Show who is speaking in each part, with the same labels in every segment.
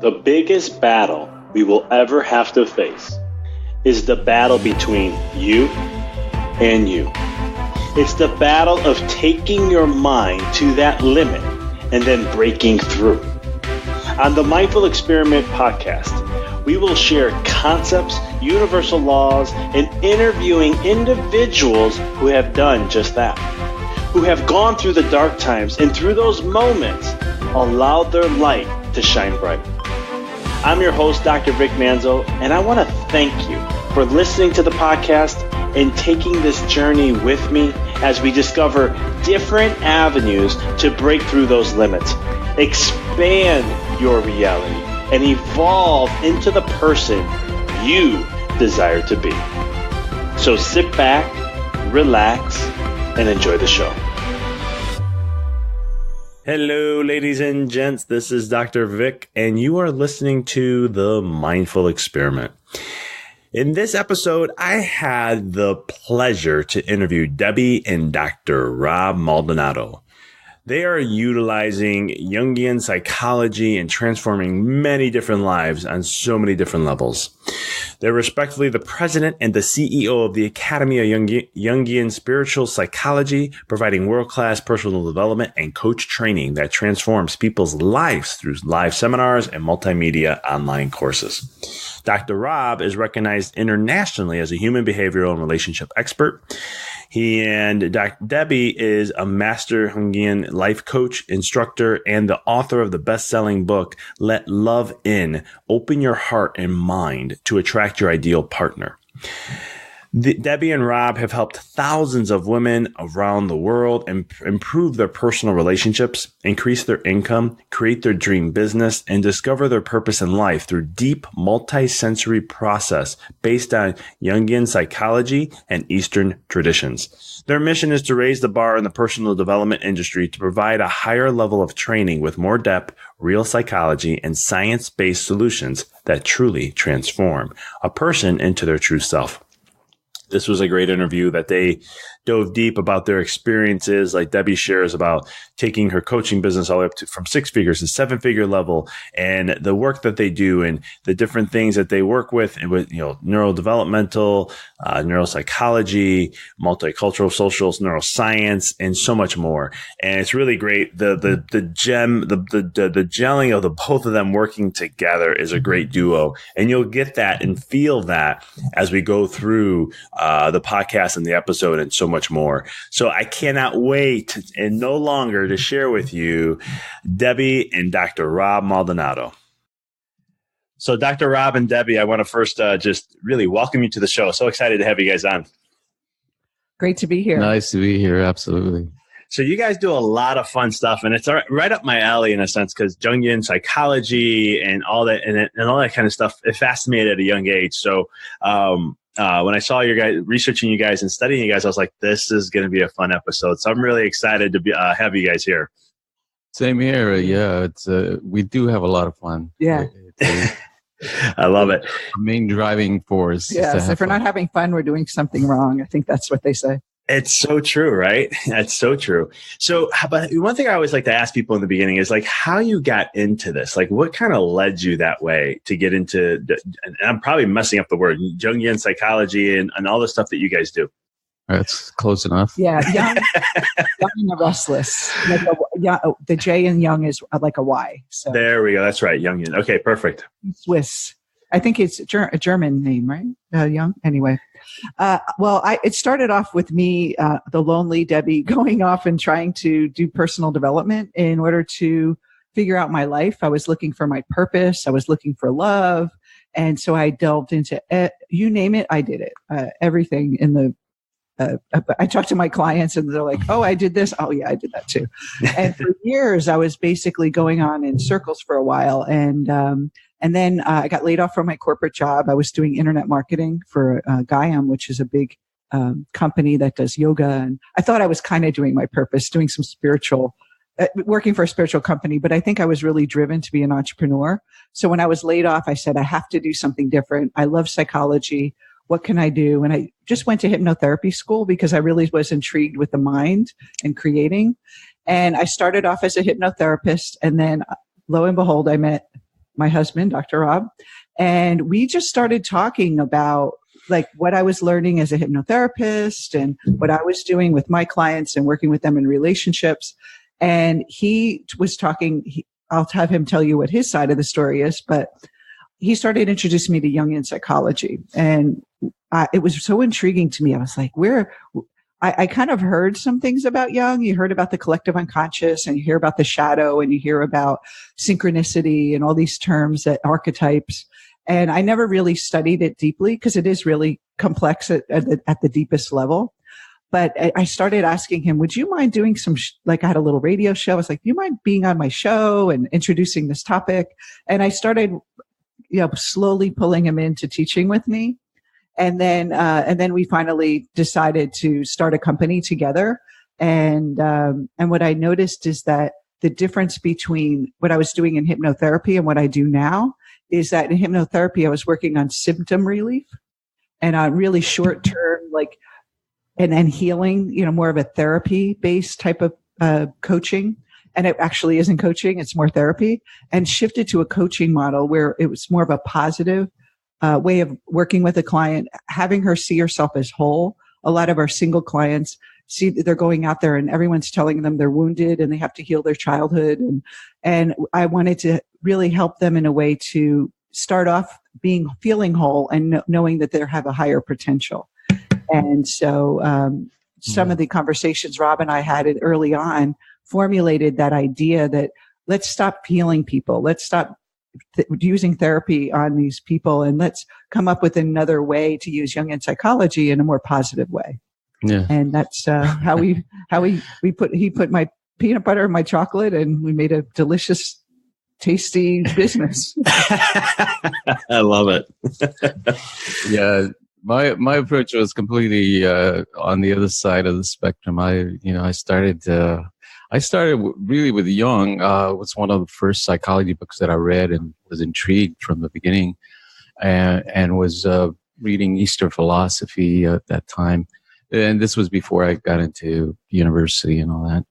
Speaker 1: The biggest battle we will ever have to face is the battle between you and you. It's the battle of taking your mind to that limit and then breaking through. On the Mindful Experiment podcast, we will share concepts, universal laws, and interviewing individuals who have done just that, who have gone through the dark times and through those moments allowed their light to shine bright. I'm your host, Dr. Vic Manzo, and I want to thank you for listening to the podcast and taking this journey with me as we discover different avenues to break through those limits, expand your reality, and evolve into the person you desire to be. So sit back, relax, and enjoy the show. Hello, ladies and gents. This is Dr. Vic, and you are listening to The Mindful Experiment. In this episode, I had the pleasure to interview Debi and Dr. Maldonado. They are utilizing Jungian psychology and transforming many different lives on so many different levels. They're respectively the president and the CEO of the Academy of Jungian Spiritual Psychology, providing world-class personal development and coach training that transforms people's lives through live seminars and multimedia online courses. Dr. Rob is recognized internationally as a human behavioral and relationship expert. He and Dr. Debi is a master Jungian life coach, instructor, and the author of the best-selling book, Let Love In, Open Your Heart and Mind to Attract Your Ideal Partner. Debi and Rob have helped thousands of women around the world improve their personal relationships, increase their income, create their dream business, and discover their purpose in life through deep multi-sensory process based on Jungian psychology and Eastern traditions. Their mission is to raise the bar in the personal development industry to provide a higher level of training with more depth, real psychology, and science-based solutions that truly transform a person into their true self. This was a great interview that they dove deep about their experiences, like Debi shares about taking her coaching business all the way up to from 6 figures to 7-figure level, and the work that they do and the different things that they work with neurodevelopmental, neuropsychology, multicultural socials, neuroscience, and so much more. And it's really great. The gelling of the both of them working together is a great duo, and you'll get that and feel that as we go through the podcast and the episode and so much more. So I cannot wait and no longer to share with you Debi and Dr. Maldonado. So Dr. Rob and Debi, I want to first just really welcome you to the show. So excited to have you guys on.
Speaker 2: Great to be here. Nice to be here. Absolutely.
Speaker 1: So you guys do a lot of fun stuff, and it's right up my alley in a sense, because Jungian psychology and all that and all that kind of stuff, it fascinated at a young age. So when I saw you guys researching you guys and studying you guys, I was like, this is going to be a fun episode. So I'm really excited to have you guys here.
Speaker 2: Same here. Yeah, we do have a lot of fun.
Speaker 3: Yeah.
Speaker 1: I love it.
Speaker 2: Main driving force.
Speaker 3: Yes. If we're not having fun, we're doing something wrong. I think that's what they say.
Speaker 1: It's so true, right? That's so true. So, but one thing I always like to ask people in the beginning is like how you got into this. Like what kind of led you that way to get into, and I'm probably messing up the word, Jungian psychology and all the stuff that you guys do.
Speaker 2: That's close enough.
Speaker 3: Yeah. Young and the restless. The J in young is like a Y. So.
Speaker 1: There we go. That's right. Jungian. Okay, perfect.
Speaker 3: Swiss. I think it's a German name, right? Young. Anyway. It started off with me, the lonely Debi, going off and trying to do personal development in order to figure out my life. I was looking for my purpose. I was looking for love. And so I delved into you name it, I did it. Everything in the I talked to my clients and they're like, oh, I did this. Oh, yeah, I did that too. And for years, I was basically going on in circles for a while. And then I got laid off from my corporate job. I was doing internet marketing for Gaiam, which is a big company that does yoga. And I thought I was kind of doing my purpose, doing some spiritual, working for a spiritual company. But I think I was really driven to be an entrepreneur. So when I was laid off, I said, I have to do something different. I love psychology. What can I do? And I just went to hypnotherapy school because I really was intrigued with the mind and creating. And I started off as a hypnotherapist. And then lo and behold, I met my husband, Dr. Rob. And we just started talking about like what I was learning as a hypnotherapist and what I was doing with my clients and working with them in relationships. And he was talking, I'll have him tell you what his side of the story is, but he started introducing me to Jungian psychology. And it was so intriguing to me. I was like, I kind of heard some things about Jung. You heard about the collective unconscious, and you hear about the shadow, and you hear about synchronicity and all these terms, that archetypes. And I never really studied it deeply because it is really complex at the deepest level. But I started asking him, would you mind doing some, like I had a little radio show. I was like, do you mind being on my show and introducing this topic? And I started, slowly pulling him into teaching with me. And then we finally decided to start a company together. And what I noticed is that the difference between what I was doing in hypnotherapy and what I do now is that in hypnotherapy, I was working on symptom relief and on really short term, and then healing, more of a therapy based type of coaching. And it actually isn't coaching, it's more therapy, and shifted to a coaching model where it was more of a positive way of working with a client, having her see herself as whole. A lot of our single clients see that they're going out there and everyone's telling them they're wounded and they have to heal their childhood. And I wanted to really help them in a way to start off feeling whole and knowing that they have a higher potential. And so some of the conversations Rob and I had early on formulated that idea that let's stop healing people. Let's stop using therapy on these people, and let's come up with another way to use Jungian psychology in a more positive way.
Speaker 2: Yeah.
Speaker 3: And that's how he put my peanut butter in my chocolate, and we made a delicious, tasty business.
Speaker 2: I love it. Yeah. My approach was completely on the other side of the spectrum. I started really with Jung. It was one of the first psychology books that I read and was intrigued from the beginning, and was reading Eastern philosophy at that time. And this was before I got into university and all that.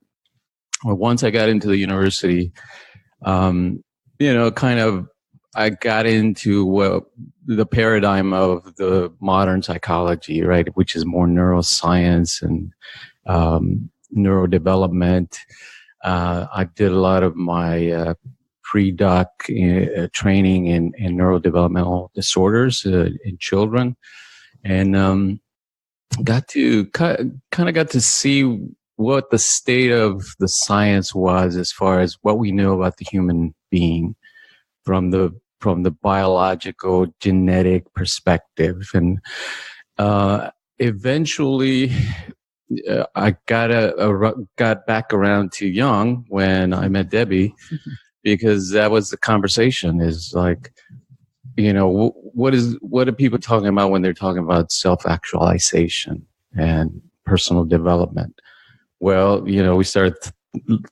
Speaker 2: Well, once I got into the university, I got into the paradigm of the modern psychology, right, which is more neuroscience and neurodevelopment. I did a lot of my pre-doc training in neurodevelopmental disorders in children, and got to see what the state of the science was as far as what we know about the human being from the biological genetic perspective. And eventually I got back around to Jung when I met Debi, because that was the conversation, is like, what are people talking about when they're talking about self-actualization and personal development? Well, we started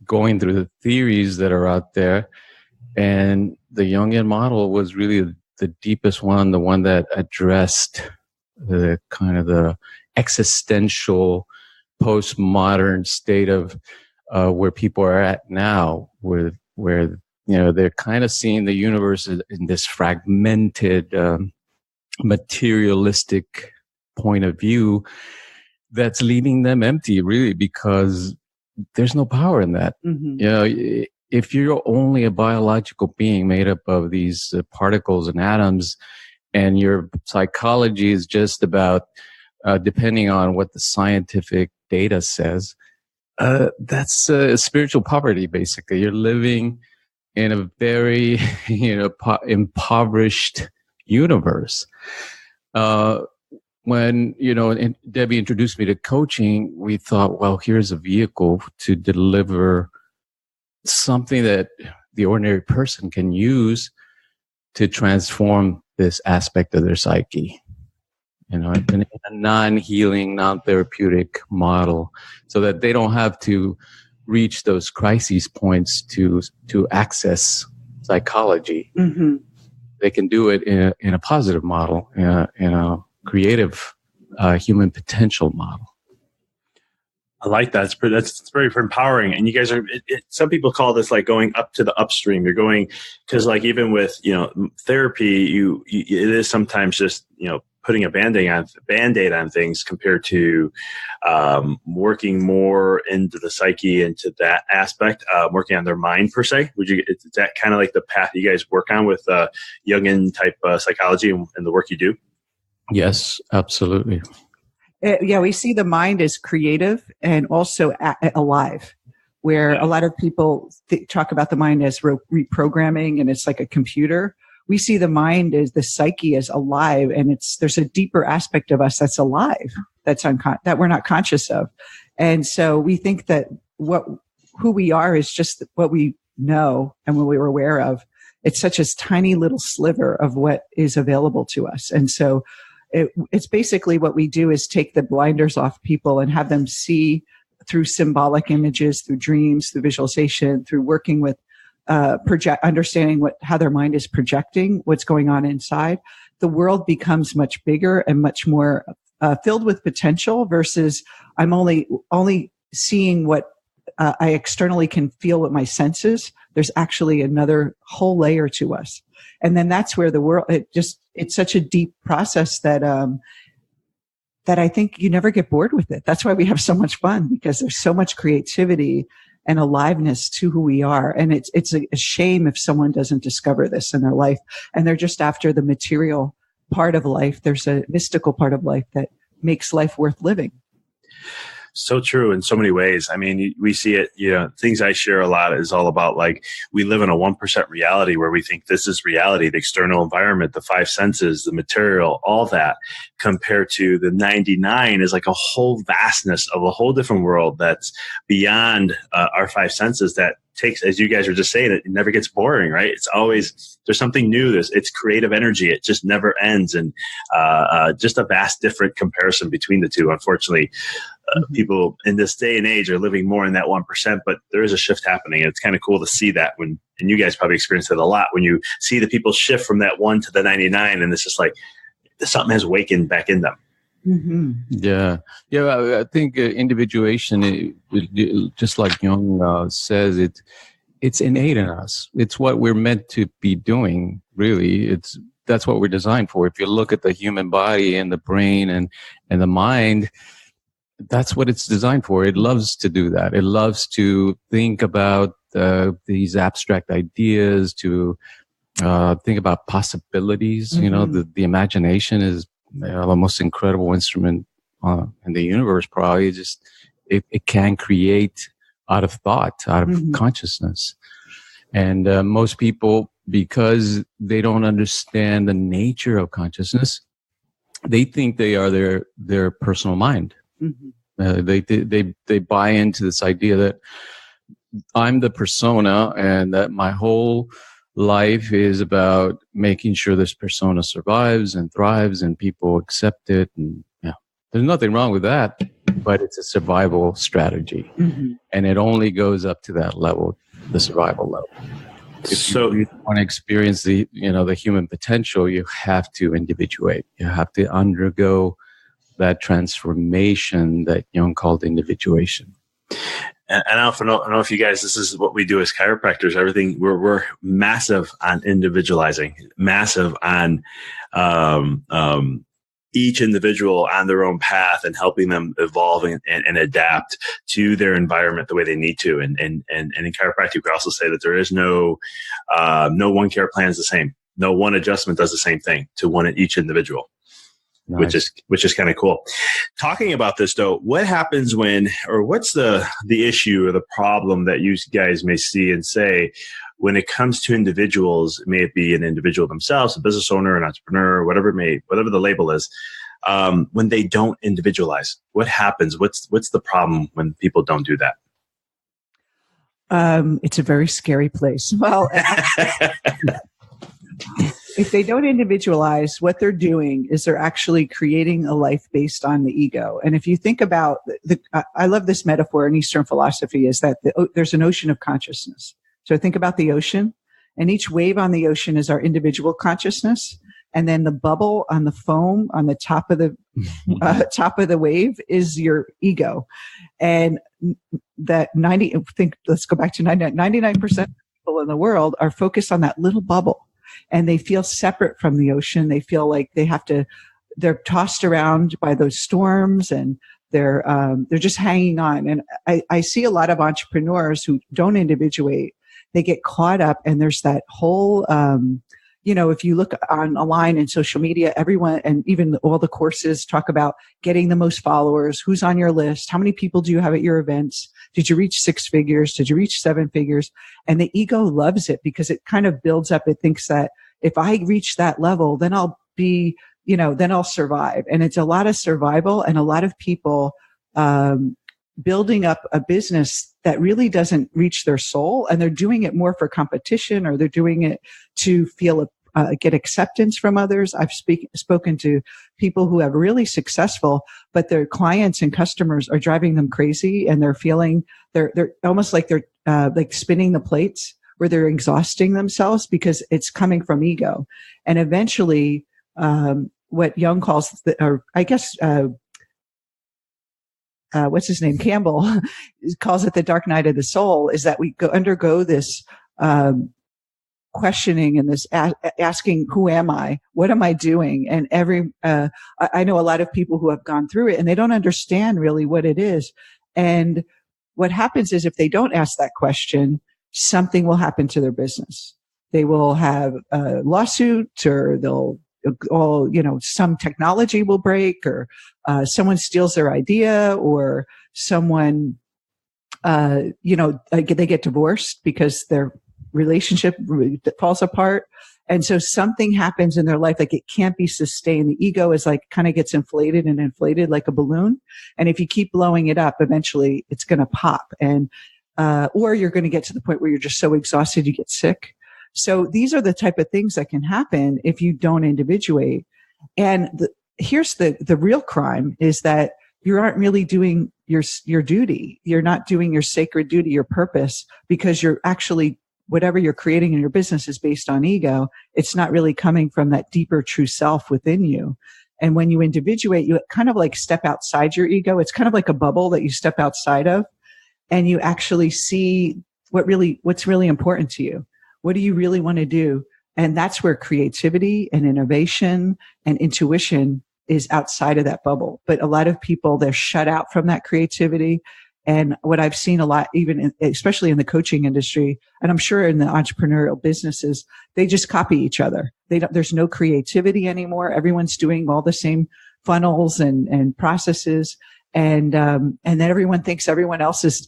Speaker 2: going through the theories that are out there, and the Jungian model was really the deepest one, the one that addressed the kind of the existential postmodern state of where people are at now, where they're kind of seeing the universe in this fragmented, materialistic point of view that's leaving them empty, really, because there's no power in that. Mm-hmm. If you're only a biological being made up of these particles and atoms, and your psychology is just about, depending on what the scientific data says, that's spiritual poverty, basically. You're living in a very, impoverished universe. When, Debi introduced me to coaching, we thought, well, here's a vehicle to deliver something that the ordinary person can use to transform this aspect of their psyche, in a non-healing, non-therapeutic model, so that they don't have to reach those crisis points to access psychology. Mm-hmm. They can do it in a positive model, in a creative human potential model.
Speaker 1: I like that. That's very empowering. And you guys are, some people call this like going up to the upstream. You're going, cause like even with, therapy, it is sometimes just, putting a Band-Aid on things compared to, working more into the psyche, into that aspect, working on their mind per se. Is that kind of like the path you guys work on with, Jungian type psychology and the work you do?
Speaker 2: Yes, absolutely.
Speaker 3: Yeah, we see the mind as creative and also alive, where a lot of people talk about the mind as reprogramming and it's like a computer. We see the mind as the psyche as alive, and there's a deeper aspect of us that's alive, that we're not conscious of. And so we think that who we are is just what we know and what we were aware of. It's such a tiny little sliver of what is available to us. And so it's basically what we do is take the blinders off people and have them see through symbolic images, through dreams, through visualization, through working with understanding how their mind is projecting what's going on inside. The world becomes much bigger and much more filled with potential versus I'm only seeing what I externally can feel with my senses. There's actually another whole layer to us. And then that's where the world, it's such a deep process that I think you never get bored with it. That's why we have so much fun, because there's so much creativity and aliveness to who we are. And it's a shame if someone doesn't discover this in their life and they're just after the material part of life. There's a mystical part of life that makes life worth living.
Speaker 1: So true in so many ways. I mean, we see it, things I share a lot is all about like, we live in a 1% reality where we think this is reality, the external environment, the five senses, the material, all that, compared to the 99 is like a whole vastness of a whole different world that's beyond our five senses that takes, as you guys were just saying, it never gets boring, right? It's always, there's something new. It's creative energy. It just never ends. And just a vast different comparison between the two. Unfortunately, people in this day and age are living more in that 1%, but there is a shift happening. And it's kind of cool to see that and you guys probably experience it a lot when you see the people shift from that 1 to the 99, and it's just like something has awakened back in them.
Speaker 3: Mm-hmm.
Speaker 2: Yeah. I think individuation, just like Jung says, it's innate in us. It's what we're meant to be doing. Really, that's what we're designed for. If you look at the human body and the brain and the mind, that's what it's designed for. It loves to do that. It loves to think about these abstract ideas, to think about possibilities.
Speaker 3: Mm-hmm.
Speaker 2: The imagination is the most incredible instrument in the universe. Probably it can create out of thought, out of
Speaker 3: mm-hmm.
Speaker 2: consciousness. And most people, because they don't understand the nature of consciousness, they think they are their personal mind.
Speaker 3: Mm-hmm.
Speaker 2: They buy into this idea that I'm the persona and that my whole life is about making sure this persona survives and thrives and people accept it. And there's nothing wrong with that, but it's a survival strategy.
Speaker 3: Mm-hmm.
Speaker 2: And it only goes up to that level, the survival level. If you want to experience the human potential, you have to individuate. You have to undergo that transformation that Jung called individuation.
Speaker 1: And I don't know if you guys, this is what we do as chiropractors. Everything we're massive on individualizing, massive on each individual on their own path and helping them evolve and adapt to their environment the way they need to. And in chiropractic, we also say that there is no one care plan is the same. No one adjustment does the same thing to each individual. Nice. Which is kind of cool. Talking about this though, what happens what's the issue or the problem that you guys may see and say when it comes to individuals, may it be an individual themselves, a business owner, an entrepreneur, whatever the label is, when they don't individualize, what happens? What's the problem when people don't do that?
Speaker 3: It's a very scary place. Well, if they don't individualize, what they're doing is they're actually creating a life based on the ego. And if you think about I love this metaphor in Eastern philosophy, is that there's an ocean of consciousness. So think about the ocean, and each wave on the ocean is our individual consciousness. and then the bubble on the foam on the top of the wave is your ego. And that let's go back to 99% of people in the world are focused on that little bubble, and they feel separate from the ocean. They feel like they're tossed around by those storms, and they're just hanging on. And I see a lot of entrepreneurs who don't individuate. They get caught up, and there's that whole, if you look online and social media, everyone, and even all the courses talk about getting the most followers, who's on your list, how many people do you have at your events? Did you reach 6 figures? Did you reach 7 figures? And the ego loves it because it kind of builds up. It thinks that if I reach that level, then I'll be, then I'll survive. And it's a lot of survival and a lot of people, building up a business that really doesn't reach their soul, and they're doing it more for competition, or they're doing it to get acceptance from others. I've spoken to people who have really successful, but their clients and customers are driving them crazy, and they're feeling they're almost like they're like spinning the plates, where they're exhausting themselves because it's coming from ego. And eventually, what Jung calls, what's his name? Campbell calls it the dark night of the soul, is that we undergo this questioning and this asking, who am I? What am I doing? And I know a lot of people who have gone through it, and they don't understand really what it is. And what happens is, if they don't ask that question, something will happen to their business. They will have a lawsuit, or some technology will break, or someone steals their idea, or someone, they get divorced because their relationship falls apart. And so something happens in their life, like it can't be sustained. The ego is like, kind of gets inflated like a balloon. And if you keep blowing it up, eventually it's going to pop. And, or you're going to get to the point where you're just so exhausted, you get sick. So these are the type of things that can happen if you don't individuate. And here's the real crime, is that you aren't really doing your duty. You're not doing your sacred duty, your purpose, because you're actually, whatever you're creating in your business is based on ego. It's not really coming from that deeper true self within you. And when you individuate, you kind of like step outside your ego. It's kind of like a bubble that you step outside of, and you actually see what's really important to you. What do you really want to do? And that's where creativity and innovation and intuition is outside of that bubble. But a lot of people, they're shut out from that creativity. And what I've seen a lot, especially in the coaching industry, and I'm sure in the entrepreneurial businesses, they just copy each other. There's no creativity anymore. Everyone's doing all the same funnels and processes. And then everyone thinks everyone else is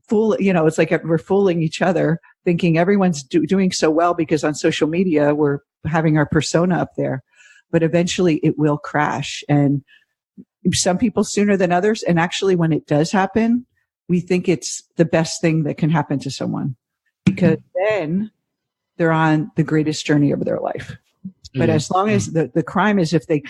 Speaker 3: it's like we're fooling each other, thinking everyone's doing so well because on social media, we're having our persona up there. But eventually it will crash. And some people sooner than others. And actually, when it does happen, we think it's the best thing that can happen to someone, because then they're on the greatest journey of their life. But as long as the crime is if the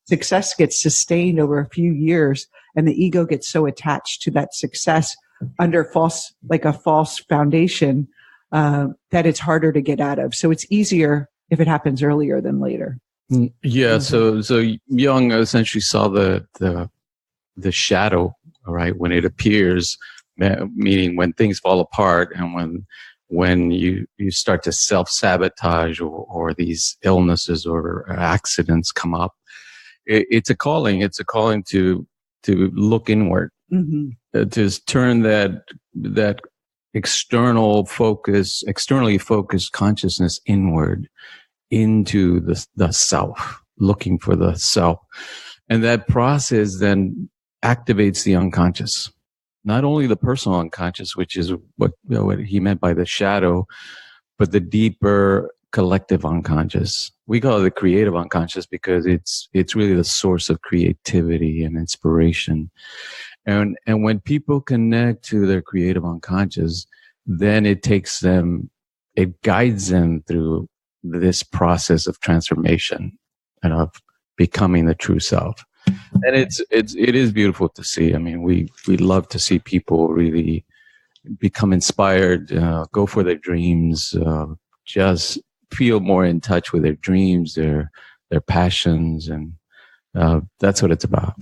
Speaker 3: success gets sustained over a few years, and the ego gets so attached to that success under a false foundation, that it's harder to get out of. So it's easier if it happens earlier than later.
Speaker 2: Yeah. So Jung essentially saw the shadow, right, when it appears, meaning when things fall apart, and when you start to self-sabotage, or these illnesses or accidents come up. It's a calling. It's a calling to look inward, to turn that externally focused consciousness inward into the self, looking for the self. And that process then activates the unconscious, not only the personal unconscious, which is what he meant by the shadow, but the deeper collective unconscious. We call it the creative unconscious because it's really the source of creativity and inspiration. And when people connect to their creative unconscious, then it guides them through this process of transformation and of becoming the true self. And it is beautiful to see. I mean, we love to see people really become inspired, go for their dreams, just feel more in touch with their dreams, their passions, and that's what it's about.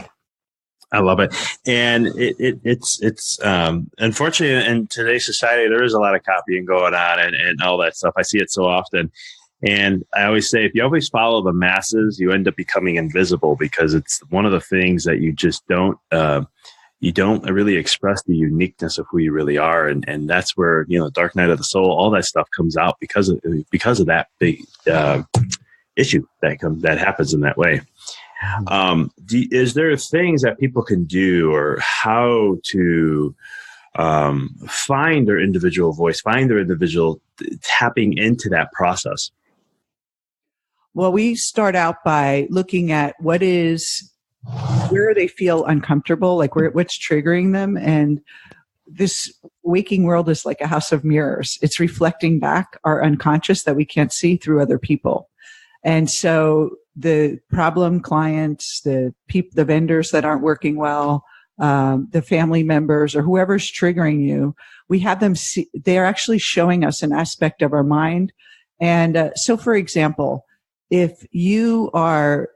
Speaker 1: I love it. And it's unfortunately in today's society, there is a lot of copying going on and all that stuff. I see it so often. And I always say, if you always follow the masses, you end up becoming invisible, because it's one of the things that you just don't really express the uniqueness of who you really are. And that's where, Dark Night of the Soul, all that stuff comes out because of that big issue that happens in that way. Is there things that people can do, or how to find their individual voice, find their individual tapping into that process?
Speaker 3: Well, we start out by looking at where they feel uncomfortable, like what's triggering them. And this waking world is like a house of mirrors. It's reflecting back our unconscious that we can't see through other people. And so the problem clients, the vendors that aren't working well, the family members, or whoever's triggering you, we have them see, they're actually showing us an aspect of our mind. And so, for example, if you are,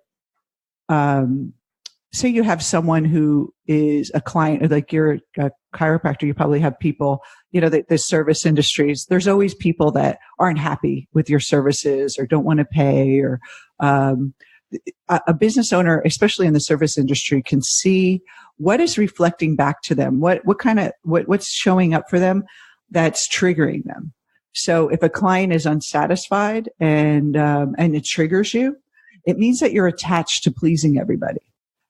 Speaker 3: say you have someone who is a client, like you're a chiropractor, you probably have people, the service industries, there's always people that aren't happy with your services or don't want to pay, or a business owner, especially in the service industry, can see what is reflecting back to them, what's showing up for them that's triggering them. So if a client is unsatisfied and it triggers you, it means that you're attached to pleasing everybody.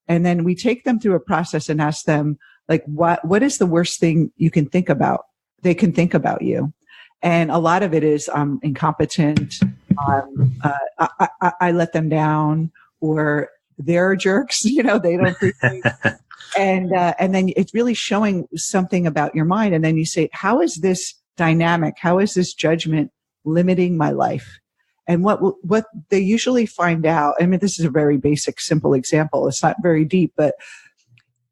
Speaker 3: And then we take them through a process and ask them, like, what is the worst thing you can think about? They can think about you. And a lot of it is, I'm incompetent. I let them down, or they're jerks. They don't appreciate. And then it's really showing something about your mind. And then you say, how is this dynamic? How is this judgment limiting my life? And what they usually find out, I mean, this is a very basic, simple example. It's not very deep, but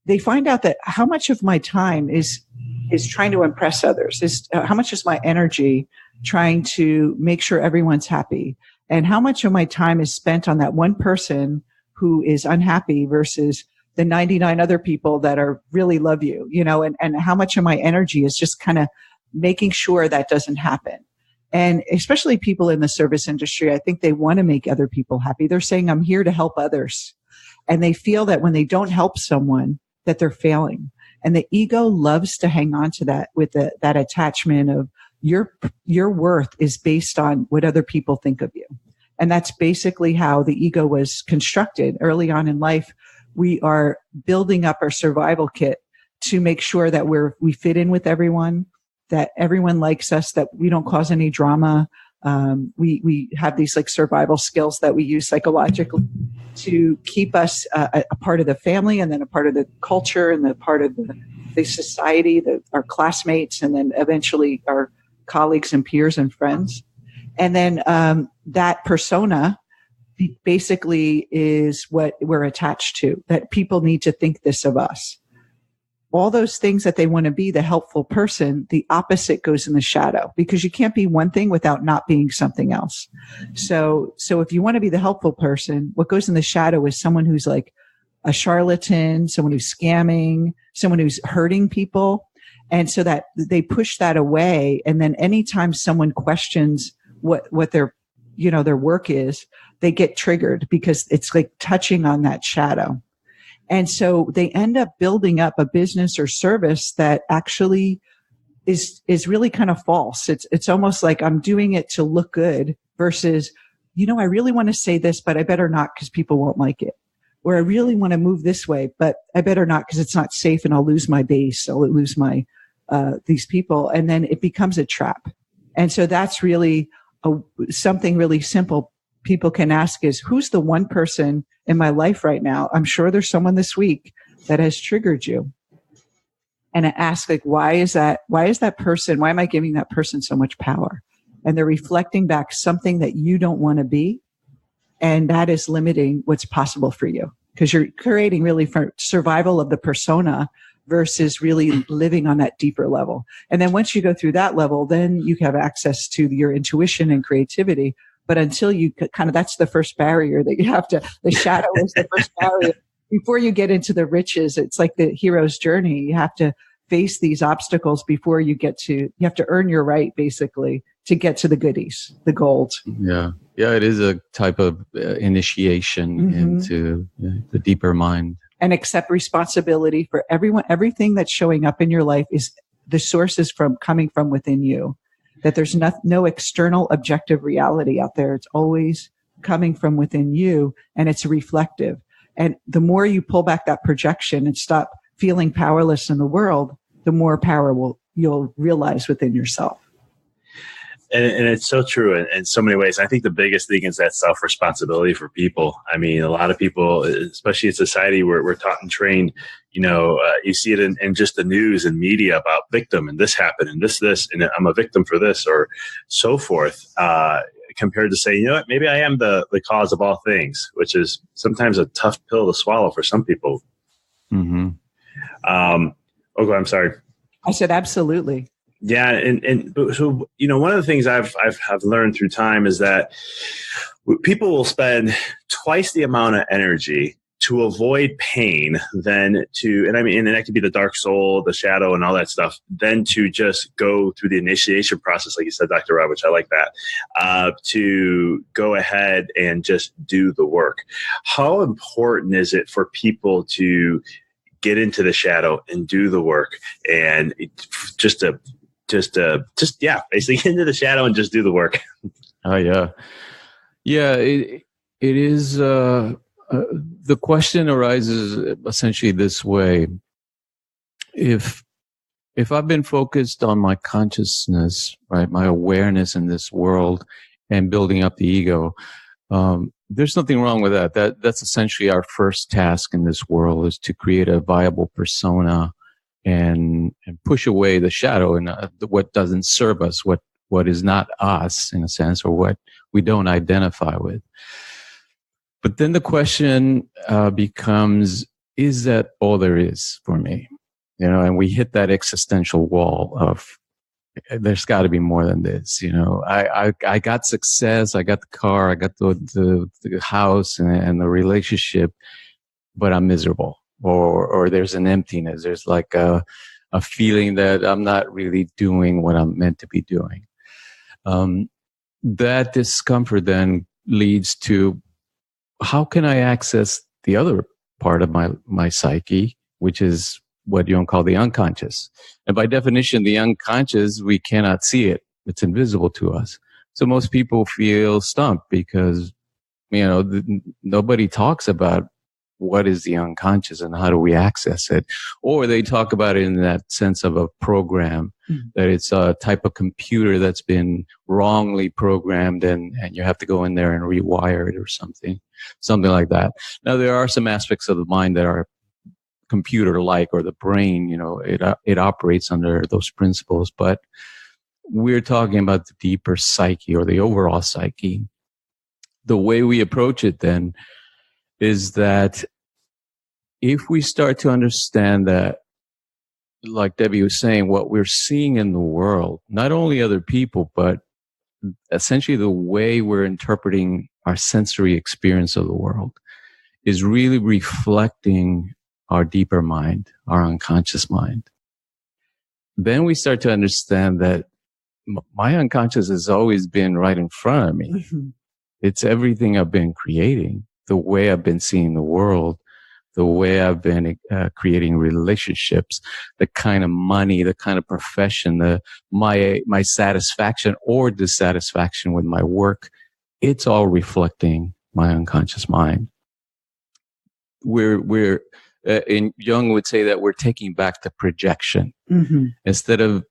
Speaker 3: they find out that how much of my time is trying to impress others, how much is my energy trying to make sure everyone's happy, and how much of my time is spent on that one person who is unhappy versus the 99 other people that really love you, and how much of my energy is just kind of making sure that doesn't happen. And especially people in the service industry, I think they want to make other people happy. They're saying, I'm here to help others. And they feel that when they don't help someone, that they're failing. And the ego loves to hang on to that with that attachment of your worth is based on what other people think of you. And that's basically how the ego was constructed early on in life. We are building up our survival kit to make sure that we fit in with everyone, that everyone likes us, that we don't cause any drama. We have these like survival skills that we use psychologically to keep us a part of the family, and then a part of the culture, and the part of the society, our classmates, and then eventually our colleagues and peers and friends. And then that persona basically is what we're attached to, that people need to think this of us. All those things that they want to be, the helpful person, the opposite goes in the shadow, because you can't be one thing without not being something else. So if you want to be the helpful person, what goes in the shadow is someone who's like a charlatan, someone who's scamming, someone who's hurting people. And so that they push that away. And then anytime someone questions what their work is, they get triggered, because it's like touching on that shadow. And so they end up building up a business or service that actually is really kind of false. It's almost like I'm doing it to look good versus, I really want to say this, but I better not because people won't like it. Or I really want to move this way, but I better not because it's not safe and I'll lose my base. I'll lose my, these people. And then it becomes a trap. And so that's really something really simple people can ask is, who's the one person in my life right now? I'm sure there's someone this week that has triggered you. And I ask, like, why is that person, why am I giving that person so much power? And they're reflecting back something that you don't want to be. And that is limiting what's possible for you, because you're creating really for survival of the persona versus really living on that deeper level. And then once you go through that level, then you have access to your intuition and creativity, But until you kind of, that's the first barrier that you have to, the shadow is the first barrier. Before you get into the riches, it's like the hero's journey. You have to face these obstacles before you have to earn your right, basically, to get to the goodies, the gold.
Speaker 2: Yeah. Yeah, it is a type of initiation into the deeper mind.
Speaker 3: And accept responsibility for everything that's showing up in your life is the source is coming from within you. That there's no external objective reality out there. It's always coming from within you, and it's reflective. And the more you pull back that projection and stop feeling powerless in the world, the more power you'll realize within yourself.
Speaker 1: And it's so true in so many ways. I think the biggest thing is that self-responsibility for people. I mean, a lot of people, especially in society, we're taught and trained, you see it in just the news and media about victim and this happened and this, and I'm a victim for this or so forth, compared to saying, you know what, maybe I am the cause of all things, which is sometimes a tough pill to swallow for some people.
Speaker 2: Mm-hmm.
Speaker 1: I'm sorry.
Speaker 3: I said, absolutely.
Speaker 1: Yeah. And so, one of the things I've learned through time is that people will spend twice the amount of energy to avoid pain and that could be the dark soul, the shadow and all that stuff, than to just go through the initiation process. Like you said, Dr. Rob, which I like that, to go ahead and just do the work. How important is it for people to get into the shadow and do the work and basically get into the shadow and just do the work?
Speaker 2: Oh yeah. Yeah. It is, the question arises essentially this way. If I've been focused on my consciousness, right, my awareness in this world and building up the ego, there's nothing wrong with that. That's essentially our first task in this world, is to create a viable persona and push away the shadow and what doesn't serve us, what is not us in a sense, or what we don't identify with. But then the question becomes, is that all there is for me? And we hit that existential wall of, there's got to be more than this. I got success, I got the car, I got the house and the relationship, but I'm miserable. Or there's an emptiness. There's like a feeling that I'm not really doing what I'm meant to be doing. That discomfort then leads to, how can I access the other part of my psyche, which is what Jung called the unconscious? And by definition, the unconscious, we cannot see it. It's invisible to us. So most people feel stumped because, nobody talks about what is the unconscious and how do we access it. Or they talk about it in that sense of a program, that it's a type of computer that's been wrongly programmed and you have to go in there and rewire it or something like that. Now, there are some aspects of the mind that are computer-like, or the brain, it operates under those principles, but we're talking about the deeper psyche or the overall psyche. The way we approach it then is that if we start to understand that, like Debi was saying, what we're seeing in the world, not only other people, but essentially the way we're interpreting our sensory experience of the world, is really reflecting our deeper mind, our unconscious mind. Then we start to understand that my unconscious has always been right in front of me. Mm-hmm. It's everything I've been creating, the way I've been seeing the world, the way I've been creating relationships, the kind of money, the kind of profession, my satisfaction or dissatisfaction with my work. It's all reflecting my unconscious mind. And Jung would say that we're taking back the projection. Mm-hmm. Instead of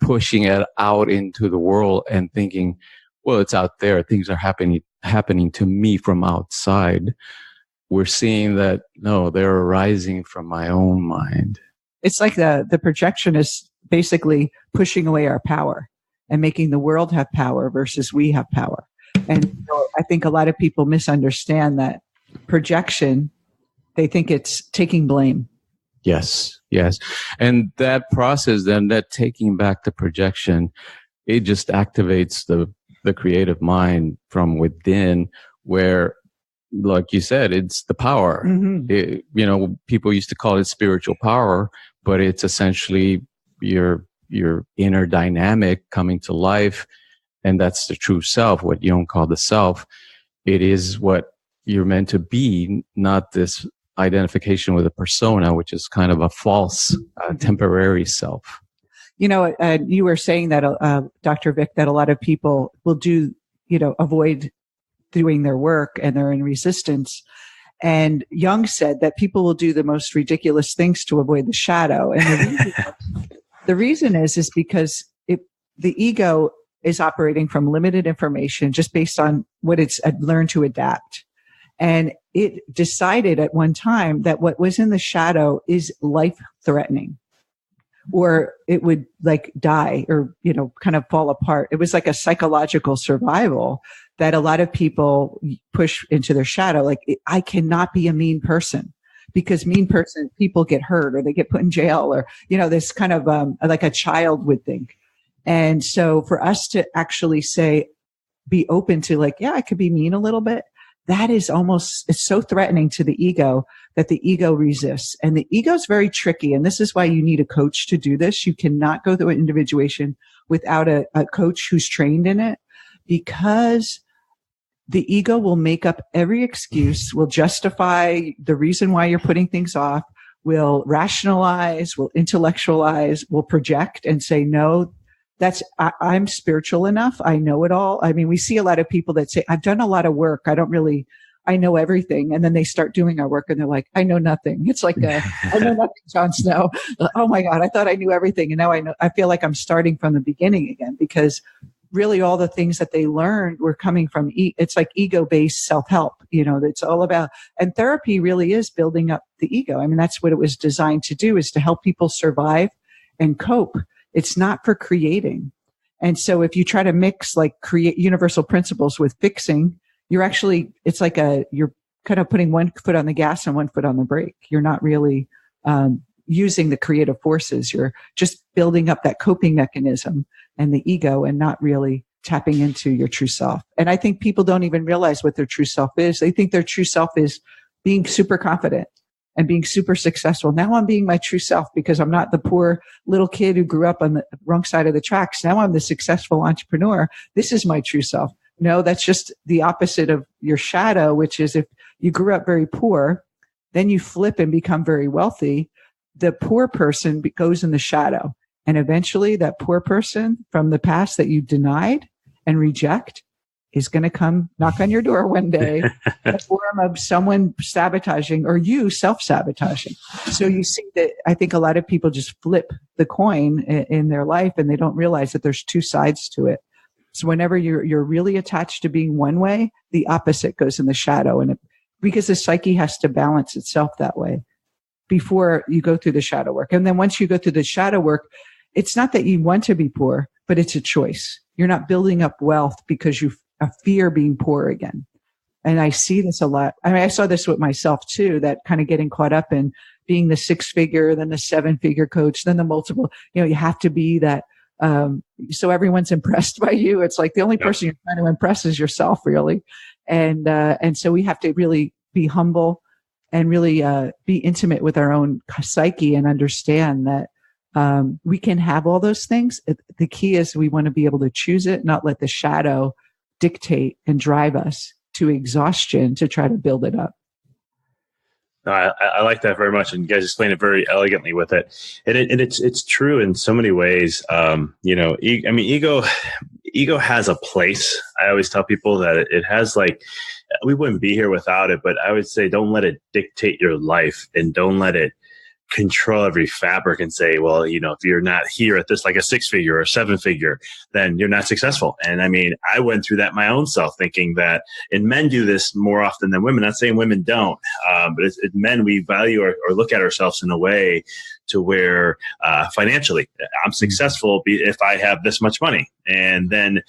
Speaker 2: pushing it out into the world and thinking, well, it's out there, things are happening to me from outside. We're seeing that, no, they're arising from my own mind.
Speaker 3: It's like the projection is basically pushing away our power and making the world have power versus we have power. And I think a lot of people misunderstand that projection. They think it's taking blame.
Speaker 2: Yes. And that process then, that taking back the projection, it just activates the the creative mind from within, where, like you said, it's the power. People used to call it spiritual power, but it's essentially your inner dynamic coming to life. And that's the true self, what Jung called the self. It is what you're meant to be, not this identification with a persona, which is kind of a false, temporary self.
Speaker 3: You were saying that, Dr. Vic, that a lot of people will avoid doing their work and they're in resistance. And Jung said that people will do the most ridiculous things to avoid the shadow. And the reason is because the ego is operating from limited information just based on what it's learned to adapt. And it decided at one time that what was in the shadow is life-threatening, or it would like die or, kind of fall apart. It was like a psychological survival that a lot of people push into their shadow. Like, I cannot be a mean person, because mean person people get hurt or they get put in jail, or, this kind of like a child would think. And so for us to actually be open to like, yeah, I could be mean a little bit. That is it's so threatening to the ego that the ego resists. And the ego is very tricky. And this is why you need a coach to do this. You cannot go through an individuation without a coach who's trained in it, because the ego will make up every excuse, will justify the reason why you're putting things off, will rationalize, will intellectualize, will project and say, no, I'm spiritual enough. I know it all. I mean, we see a lot of people that say, I've done a lot of work. I know everything. And then they start doing our work and they're like, I know nothing. It's like, I know nothing, Jon Snow. Oh my God, I thought I knew everything. And now I feel like I'm starting from the beginning again, because really all the things that they learned were coming from, it's like ego-based self-help, it's all about, and therapy really is building up the ego. I mean, that's what it was designed to do, is to help people survive and cope. It's not for creating. And so if you try to mix like create universal principles with fixing, it's like you're kind of putting one foot on the gas and one foot on the brake. You're not really using the creative forces. You're just building up that coping mechanism and the ego, and not really tapping into your true self. And I think people don't even realize what their true self is. They think their true self is being super confident and being super successful. Now I'm being my true self because I'm not the poor little kid who grew up on the wrong side of the tracks. Now I'm the successful entrepreneur. This is my true self. No, that's just the opposite of your shadow, which is if you grew up very poor, then you flip and become very wealthy. The poor person goes in the shadow. And eventually that poor person from the past that you denied and reject is going to come knock on your door one day in the form of someone sabotaging or you self-sabotaging. So you see that I think a lot of people just flip the coin in their life, and they don't realize that there's two sides to it. So whenever you're really attached to being one way, the opposite goes in the shadow. And because the psyche has to balance itself that way before you go through the shadow work. And then once you go through the shadow work, it's not that you want to be poor, but it's a choice. You're not building up wealth because you fear being poor again. And I see this a lot. I mean, I saw this with myself too, that kind of getting caught up in being the 6-figure, then the 7-figure coach, then the multiple, you have to be that. So everyone's impressed by you. It's like the only person you're trying to impress is yourself, really. And so we have to really be humble and really be intimate with our own psyche and understand that we can have all those things. The key is we want to be able to choose it, not let the shadow dictate and drive us to exhaustion to try to build it up.
Speaker 1: I like that very much, and you guys explain it very elegantly with it. And it's true in so many ways. Ego has a place. I always tell people that it has we wouldn't be here without it. But I would say, don't let it dictate your life, and don't let it control every fabric and say, well, if you're not here at this, like a 6-figure or 7-figure, then you're not successful. And I mean, I went through that my own self, thinking that, and men do this more often than women. Not saying women don't, but it's men, we value or look at ourselves in a way to where financially I'm successful if I have this much money. And then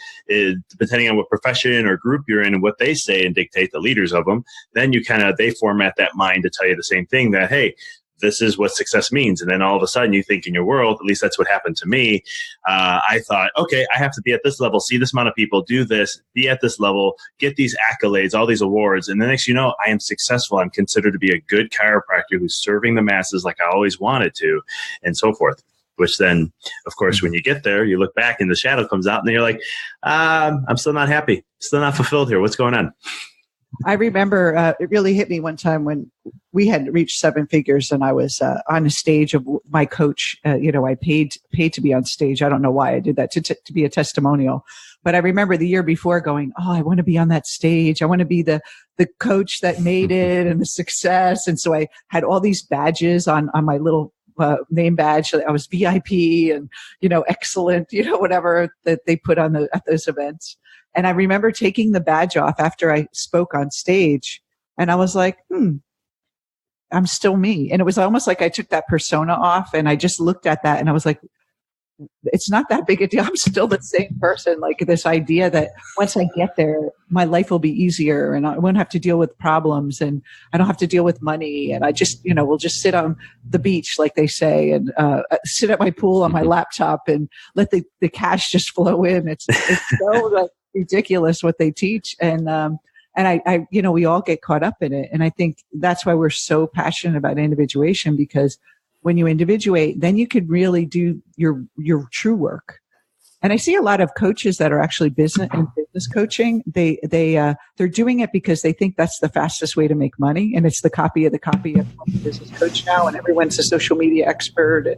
Speaker 1: depending on what profession or group you're in and what they say and dictate, the leaders of them, then they format that mind to tell you the same thing, that, hey, this is what success means. And then all of a sudden you think in your world, at least that's what happened to me. I thought, okay, I have to be at this level, see this amount of people, do this, be at this level, get these accolades, all these awards. And the next, I am successful. I'm considered to be a good chiropractor who's serving the masses like I always wanted to, and so forth. Which then, of course, when you get there, you look back and the shadow comes out and then you're like, I'm still not happy, still not fulfilled here. What's going on?
Speaker 3: I remember it really hit me one time when we had reached 7 figures and I was on a stage of my coach. I paid to be on stage. I don't know why I did that, to be a testimonial. But I remember the year before going, I want to be on that stage. I want to be the coach that made it and the success. And so I had all these badges on my little name badge. I was VIP and, excellent, whatever that they put on at those events. And I remember taking the badge off after I spoke on stage, and I was like, I'm still me. And it was almost like I took that persona off, and I just looked at that and I was like, it's not that big a deal. I'm still the same person. Like this idea that once I get there, my life will be easier and I won't have to deal with problems and I don't have to deal with money. And I just, will just sit on the beach, like they say, and sit at my pool on my laptop and let the cash just flow in. It's so ridiculous what they teach. And I we all get caught up in it. And I think that's why we're so passionate about individuation, because when you individuate, then you could really do your true work. And I see a lot of coaches that are actually business coaching. They're doing it because they think that's the fastest way to make money, and it's the copy of a business coach now, and everyone's a social media expert.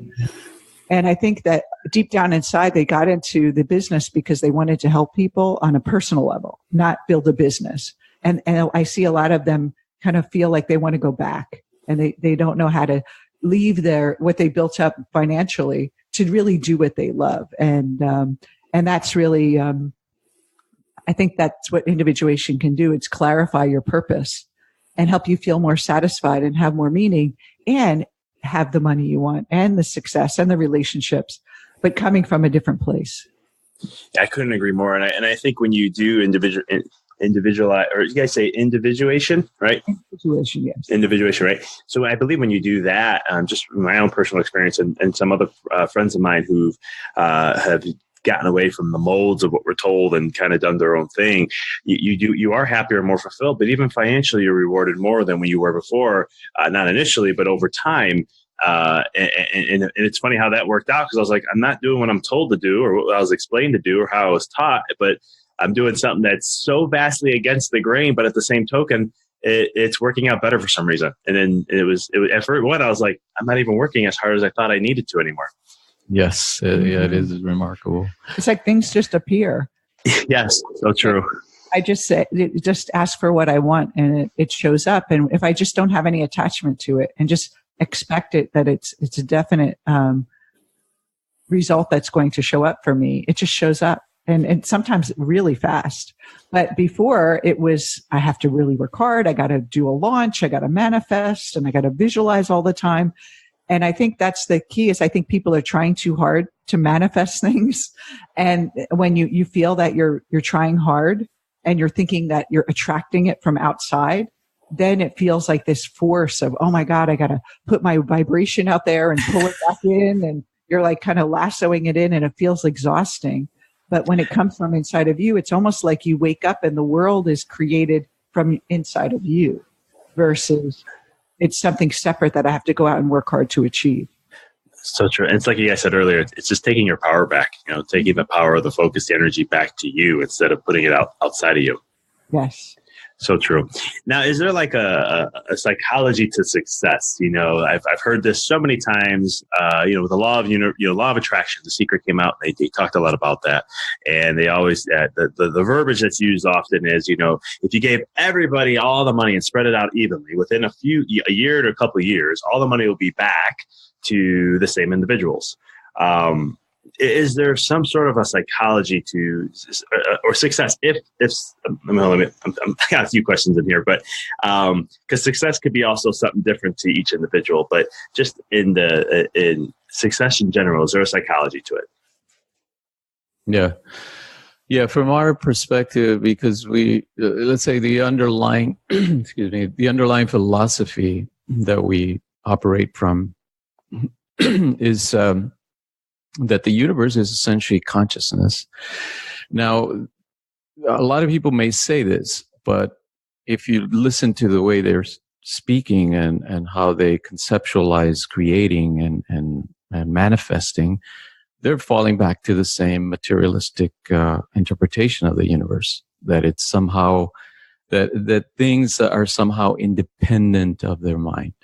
Speaker 3: And I think that deep down inside, they got into the business because they wanted to help people on a personal level, not build a business. And I see a lot of them kind of feel like they want to go back, and they don't know how to leave what they built up financially to really do what they love. And that's really, I think that's what individuation can do. It's clarify your purpose and help you feel more satisfied and have more meaning and have the money you want and the success and the relationships, but coming from a different place.
Speaker 1: I couldn't agree more. And I think when you do individualize, or you guys say individuation, right?
Speaker 3: Individuation, yes.
Speaker 1: Individuation, right? So I believe when you do that, just from my own personal experience and some other friends of mine who have gotten away from the molds of what we're told and kind of done their own thing, you are happier and more fulfilled, but even financially you're rewarded more than when you were before, not initially, but over time. And it's funny how that worked out, because I was like, I'm not doing what I'm told to do or what I was explained to do or how I was taught, but I'm doing something that's so vastly against the grain, but at the same token, it's working out better for some reason. And then it was at first one, I was like, I'm not even working as hard as I thought I needed to anymore.
Speaker 2: Yes, it is remarkable.
Speaker 3: It's like things just appear.
Speaker 1: Yes, so true.
Speaker 3: I just ask for what I want, and it shows up. And if I just don't have any attachment to it and just expect it, that it's a definite result that's going to show up for me, it just shows up. And sometimes really fast. But before, it was, I have to really work hard. I got to do a launch. I got to manifest, and I got to visualize all the time. And I think that's the key, is I think people are trying too hard to manifest things. And when you feel that you're trying hard and you're thinking that you're attracting it from outside, then it feels like this force of, oh my God, I got to put my vibration out there and pull it back in. And you're like kind of lassoing it in, and it feels exhausting. But when it comes from inside of you, it's almost like you wake up and the world is created from inside of you, versus it's something separate that I have to go out and work hard to achieve.
Speaker 1: So true. And it's like you guys said earlier, it's just taking your power back, taking the power of the focus, the energy back to you instead of putting it outside of you.
Speaker 3: Yes.
Speaker 1: So true. Now, is there like a psychology to success? I've heard this so many times. With the law of attraction, The Secret came out. They talked a lot about that, and they always the verbiage that's used often is, if you gave everybody all the money and spread it out evenly, within a year to a couple of years, all the money will be back to the same individuals. Is there some sort of a psychology to or success? I got a few questions in here, but because success could be also something different to each individual. But just in success in general, is there a psychology to it?
Speaker 2: Yeah. From our perspective, because let's say the underlying, the underlying philosophy that we operate from is that the universe is essentially consciousness. Now, a lot of people may say this, but if you listen to the way they're speaking and how they conceptualize creating and manifesting, they're falling back to the same materialistic interpretation of the universe, that it's somehow that things are somehow independent of their mind,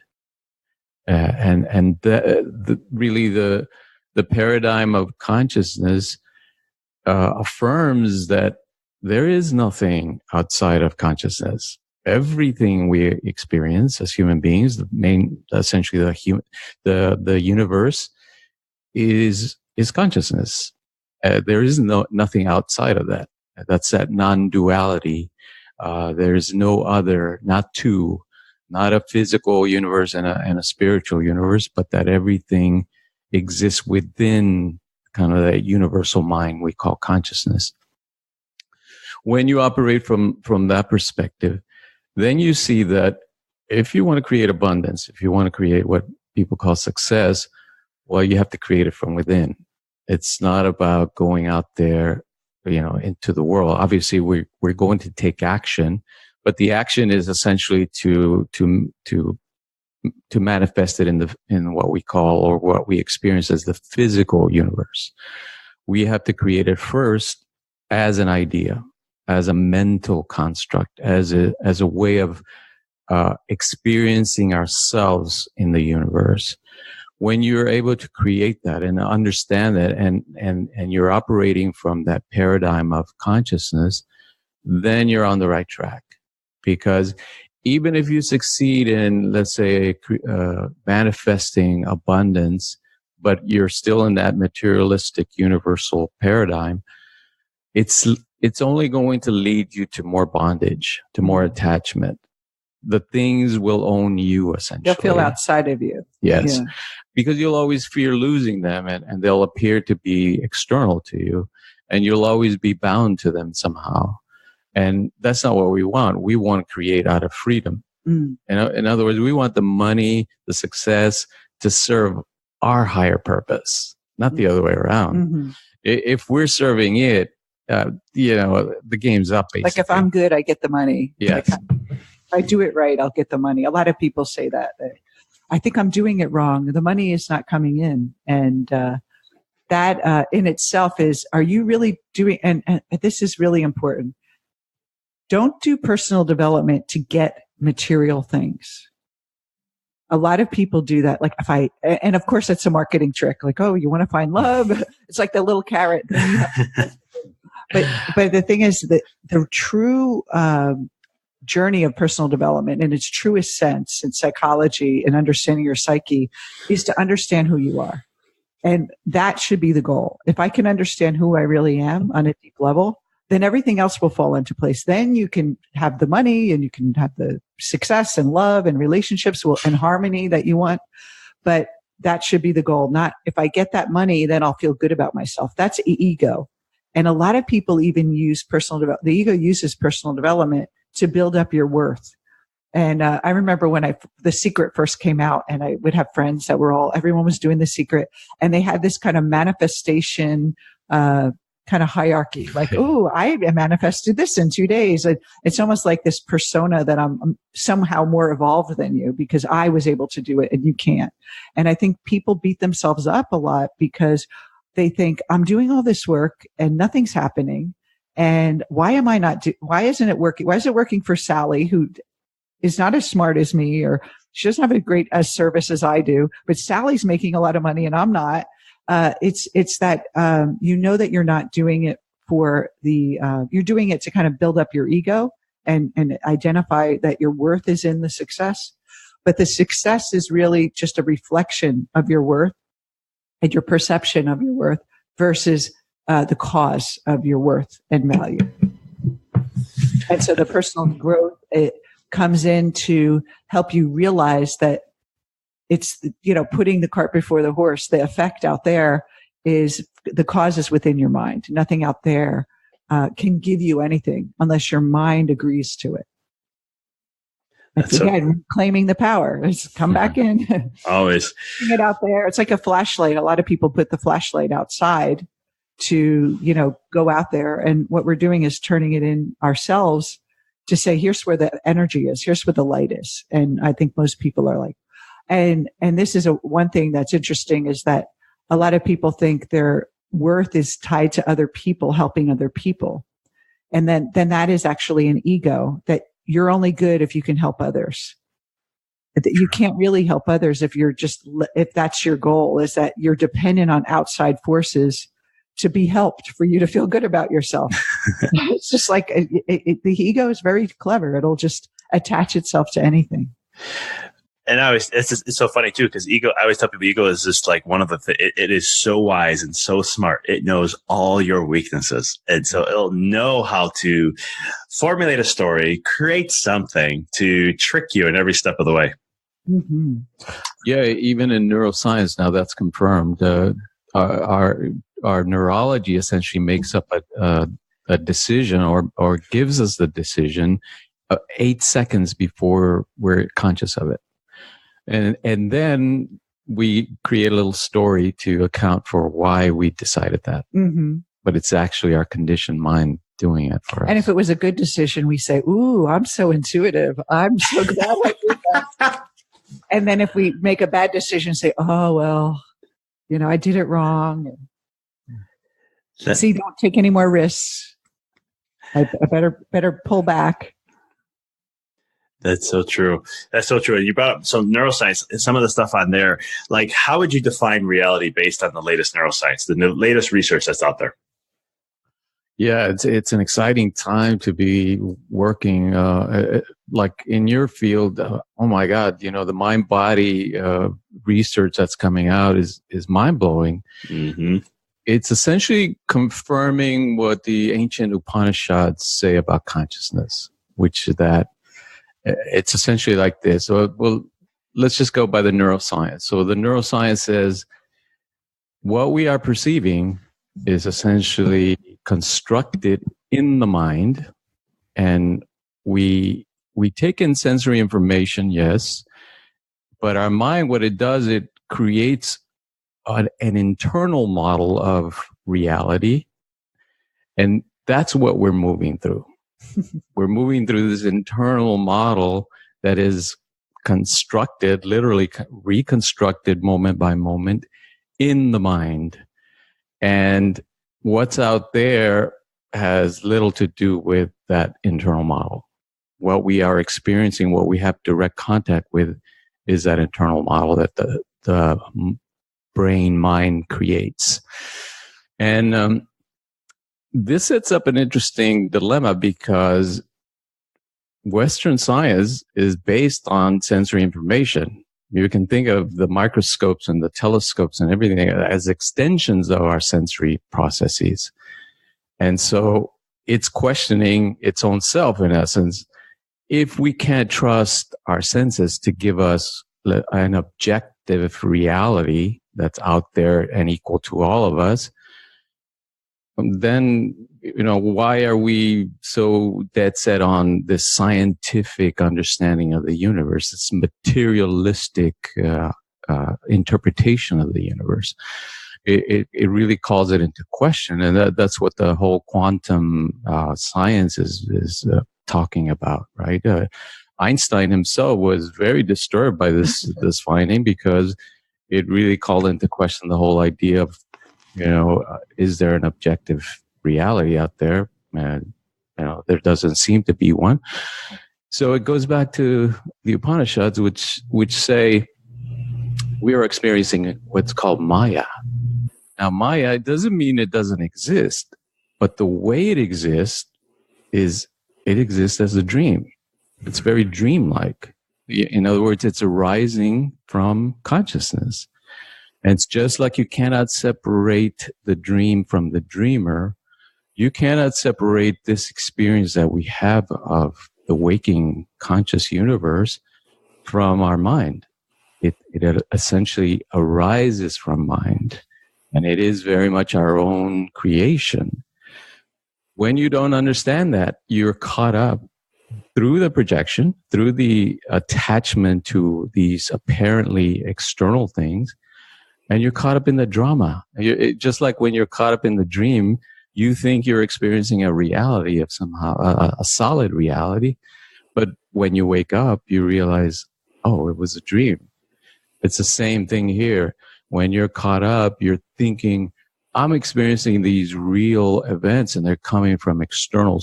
Speaker 2: and really the paradigm of consciousness affirms that there is nothing outside of consciousness. Everything we experience as human beings, essentially the universe is consciousness. There is nothing outside of that. That's that non-duality. There is no other, not two, not a physical universe and a spiritual universe, but that everything exists within kind of that universal mind we call consciousness. When you operate from that perspective, then you see that if you want to create abundance, if you want to create what people call success, well, you have to create it from within. It's not about going out there, into the world. Obviously, we're going to take action, but the action is essentially to manifest it in what we call, or what we experience as, the physical universe. We have to create it first as an idea, as a mental construct, as a way of experiencing ourselves in the universe. When you're able to create that and understand that, and you're operating from that paradigm of consciousness, then you're on the right track. Because even if you succeed in, let's say, manifesting abundance, but you're still in that materialistic universal paradigm, it's only going to lead you to more bondage, to more attachment. The things will own you, essentially.
Speaker 3: They'll feel outside of you.
Speaker 2: Yes.
Speaker 3: Yeah.
Speaker 2: Because you'll always fear losing them, and they'll appear to be external to you, and you'll always be bound to them somehow. And that's not what we want. We want to create out of freedom. Mm. In other words, we want the money, the success to serve our higher purpose, not the other way around. Mm-hmm. If we're serving it, the game's up, basically.
Speaker 3: Like if I'm good, I get the money.
Speaker 2: Yes.
Speaker 3: Like if I do it right, I'll get the money. A lot of people say that I think I'm doing it wrong. The money is not coming in. And that in itself is, are you really doing, and this is really important. Don't do personal development to get material things. A lot of people do that. Like and of course it's a marketing trick. Like, oh, you want to find love? It's like the little carrot thing. But the thing is that the true journey of personal development in its truest sense in psychology and understanding your psyche is to understand who you are. And that should be the goal. If I can understand who I really am on a deep level, then everything else will fall into place. Then you can have the money and you can have the success and love and relationships and harmony that you want. But that should be the goal. Not if I get that money, then I'll feel good about myself. That's ego. And a lot of people even use the ego uses personal development to build up your worth. And I remember when The Secret first came out, and I would have friends that everyone was doing The Secret, and they had this kind of manifestation kind of hierarchy, like, oh, I manifested this in 2 days. It's almost like this persona that I'm somehow more evolved than you because I was able to do it and you can't. And I think people beat themselves up a lot because they think, I'm doing all this work and nothing's happening. And why isn't it working? Why is it working for Sally, who is not as smart as me, or she doesn't have a great service as I do, but Sally's making a lot of money and I'm not. It's that, that you're not doing it for you're doing it to kind of build up your ego and identify that your worth is in the success. But the success is really just a reflection of your worth and your perception of your worth versus the cause of your worth and value. And so the personal growth, it comes in to help you realize that it's, putting the cart before the horse. The effect out there is the cause is within your mind. Nothing out there can give you anything unless your mind agrees to it. Again, claiming the power. It's come back in.
Speaker 1: Always.
Speaker 3: Putting it out there. It's like a flashlight. A lot of people put the flashlight outside to, go out there. And what we're doing is turning it in ourselves to say, here's where the energy is. Here's where the light is. And I think most people are like, and this is one thing that's interesting is that a lot of people think their worth is tied to other people, helping other people. And then that is actually an ego, that you're only good if you can help others. You can't really help others if that's your goal, is that you're dependent on outside forces to be helped for you to feel good about yourself. It's just like the ego is very clever. It'll just attach itself to anything.
Speaker 1: And it's so funny too, because ego, I always tell people ego is just like one of it is so wise and so smart. It knows all your weaknesses. And so it'll know how to formulate a story, create something to trick you in every step of the way.
Speaker 2: Mm-hmm. Yeah. Even in neuroscience, now that's confirmed. Our neurology essentially makes up a decision or gives us the decision 8 seconds before we're conscious of it. And then we create a little story to account for why we decided that. Mm-hmm. But it's actually our conditioned mind doing it for us.
Speaker 3: And if it was a good decision, we say, ooh, I'm so intuitive. I'm so glad I did that. And then if we make a bad decision, say, oh, well, I did it wrong. See, don't take any more risks. I better pull back.
Speaker 1: That's so true. That's so true. You brought up some neuroscience and some of the stuff on there. Like, how would you define reality based on the latest neuroscience, the latest research that's out there?
Speaker 2: Yeah, it's an exciting time to be working, like in your field. Oh my God, the mind-body research that's coming out is mind-blowing. Mm-hmm. It's essentially confirming what the ancient Upanishads say about consciousness, which is that it's essentially like this. Well, let's just go by the neuroscience. So the neuroscience says what we are perceiving is essentially constructed in the mind, and we take in sensory information, yes, but our mind, what it does, it creates an internal model of reality, and that's what we're moving through. We're moving through this internal model that is constructed, literally reconstructed moment by moment in the mind. And what's out there has little to do with that internal model. What we are experiencing, what we have direct contact with, is that internal model that the brain mind creates. And this sets up an interesting dilemma, because Western science is based on sensory information. You can think of the microscopes and the telescopes and everything as extensions of our sensory processes. And so it's questioning its own self, in essence. If we can't trust our senses to give us an objective reality that's out there and equal to all of us, then, why are we so dead set on this scientific understanding of the universe, this materialistic interpretation of the universe? It really calls it into question, and that's what the whole quantum science is talking about, right? Einstein himself was very disturbed by this finding, because it really called into question the whole idea of, is there an objective reality out there? And, there doesn't seem to be one. So it goes back to the Upanishads, which say we are experiencing what's called Maya. Now, Maya doesn't mean it doesn't exist, but the way it exists is it exists as a dream. It's very dreamlike. In other words, it's arising from consciousness. And it's just like you cannot separate the dream from the dreamer. You cannot separate this experience that we have of the waking conscious universe from our mind. It essentially arises from mind, and it is very much our own creation. When you don't understand that, you're caught up through the projection, through the attachment to these apparently external things, and you're caught up in the drama. Just like when you're caught up in the dream, you think you're experiencing a reality of somehow, a solid reality. But when you wake up, you realize, oh, it was a dream. It's the same thing here. When you're caught up, you're thinking, I'm experiencing these real events, and they're coming from external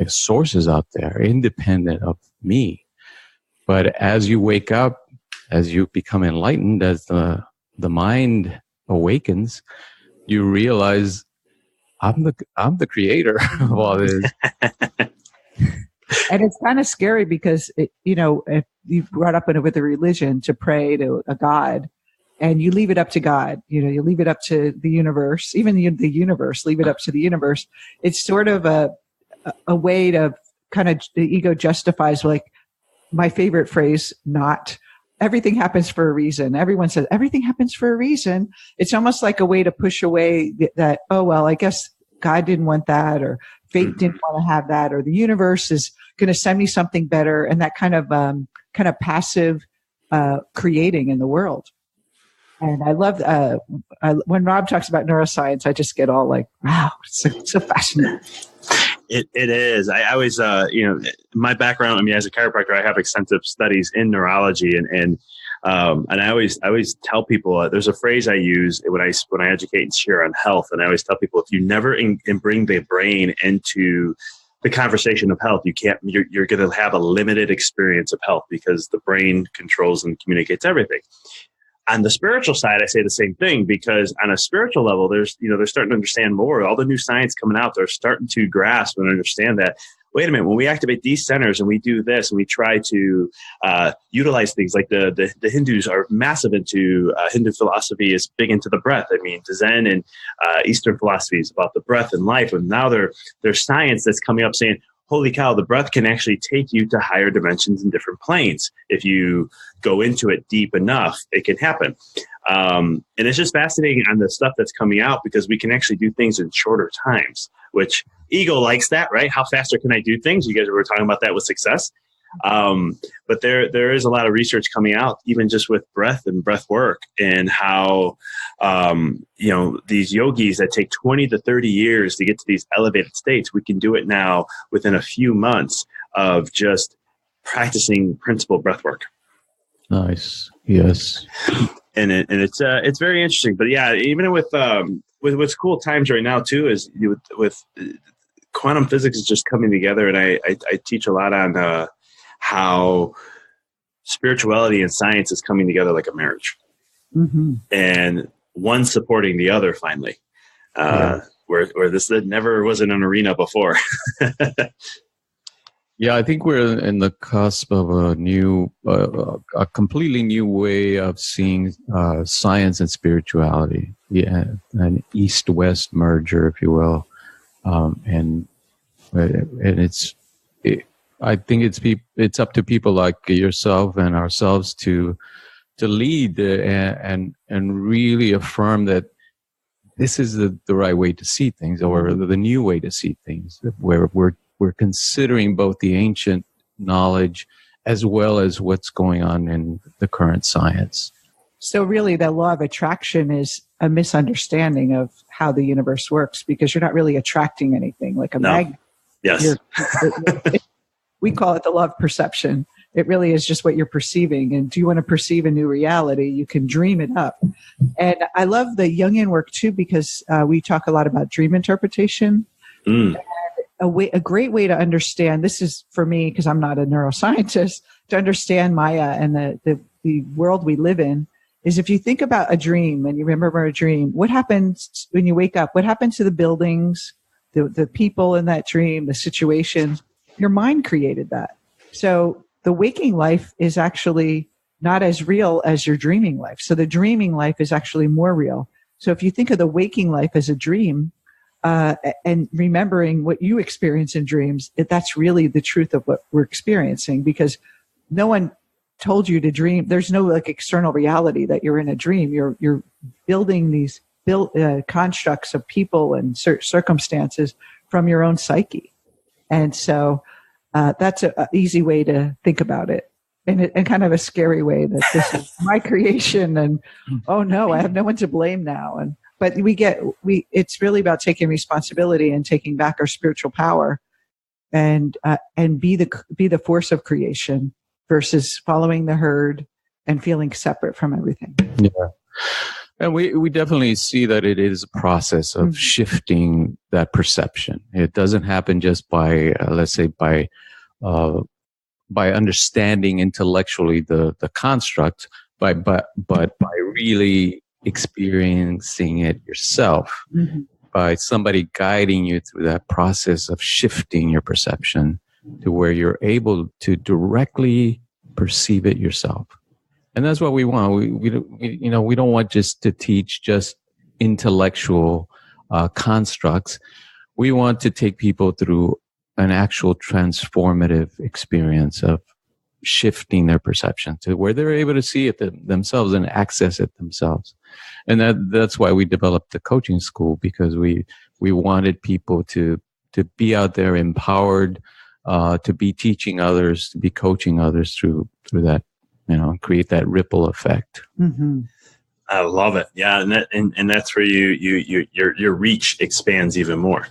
Speaker 2: sources out there, independent of me. But as you wake up, as you become enlightened, as the mind awakens, you realize I'm the creator of all this.
Speaker 3: And it's kind of scary because, if you brought up with a religion to pray to a God, and you leave it up to God, you leave it up to the universe, even the universe, leave it up to the universe. It's sort of a way to kind of, the ego justifies, like my favorite phrase, not everything happens for a reason. Everyone says everything happens for a reason. It's almost like a way to push away that, oh, well, I guess God didn't want that, or fate didn't want to have that, or the universe is going to send me something better. And that kind of passive creating in the world. And I love when Rob talks about neuroscience, I just get all like, wow, it's so fascinating.
Speaker 1: It is. I always, my background, as a chiropractor, I have extensive studies in neurology, and I always tell people, there's a phrase I use when I educate and share on health, and I always tell people, if you never bring the brain into the conversation of health, you're going to have a limited experience of health, because the brain controls and communicates everything. On the spiritual side, I say the same thing, because on a spiritual level, they're starting to understand more. All the new science coming out, they're starting to grasp and understand that, wait a minute, when we activate these centers and we do this and we try to utilize things like the Hindus are massive into, Hindu philosophy is big into the breath. Zen and Eastern philosophy is about the breath and life. And now there's science that's coming up saying, holy cow, the breath can actually take you to higher dimensions and different planes. If you go into it deep enough, it can happen. And it's just fascinating on the stuff that's coming out, because we can actually do things in shorter times, which ego likes that, right? How faster can I do things? You guys were talking about that with success. But there is a lot of research coming out, even just with breath and breath work, and how, these yogis that take 20 to 30 years to get to these elevated states, we can do it now within a few months of just practicing principle breath work.
Speaker 2: Nice. Yes.
Speaker 1: And it's very interesting. But yeah, even with what's cool times right now too is with quantum physics is just coming together, and I teach a lot on how spirituality and science is coming together like a marriage, and one supporting the other finally, where this never was an arena before.
Speaker 2: Yeah, I think we're in the cusp of a completely new way of seeing science and spirituality. Yeah, an East-West merger, if you will, and I think it's up to people like yourself and ourselves to lead and really affirm that this is the right way to see things, or the new way to see things, where we're considering both the ancient knowledge as well as what's going on in the current science.
Speaker 3: So really, the law of attraction is a misunderstanding of how the universe works, because you're not really attracting anything like a magnet.
Speaker 1: Yes.
Speaker 3: We call it the law of perception. It really is just what you're perceiving. And do you want to perceive a new reality? You can dream it up. And I love the Jungian work too, because we talk a lot about dream interpretation. A great way to understand, this is for me, because I'm not a neuroscientist, to understand Maya and the world we live in, is if you think about a dream and you remember a dream, what happens when you wake up? What happens to the buildings, the people in that dream, the situation? Your mind created that. So the waking life is actually not as real as your dreaming life. So the dreaming life is actually more real. So if you think of the waking life as a dream, and remembering what you experience in dreams, that's really the truth of what we're experiencing, because no one told you to dream. There's no external reality that you're in a dream. You're building these constructs of people and circumstances from your own psyche. And so That's an easy way to think about it. And kind of a scary way that this is my creation and, oh no, I have no one to blame now. But it's really about taking responsibility and taking back our spiritual power and be the force of creation versus following the herd and feeling separate from everything.
Speaker 2: Yeah. And we definitely see that it is a process of shifting that perception. It doesn't happen just by, let's say, by understanding intellectually the construct, but by really experiencing it yourself, by somebody guiding you through that process of shifting your perception to where you're able to directly perceive it yourself. And that's what we want. We don't want just to teach just intellectual constructs. We want to take people through an actual transformative experience of shifting their perception to where they're able to see it themselves and access it themselves. And that's why we developed the coaching school, because we wanted people to be out there empowered, to be teaching others, to be coaching others through that, create that ripple effect.
Speaker 3: Mm-hmm.
Speaker 1: I love it. Yeah. And that's where your reach expands even more.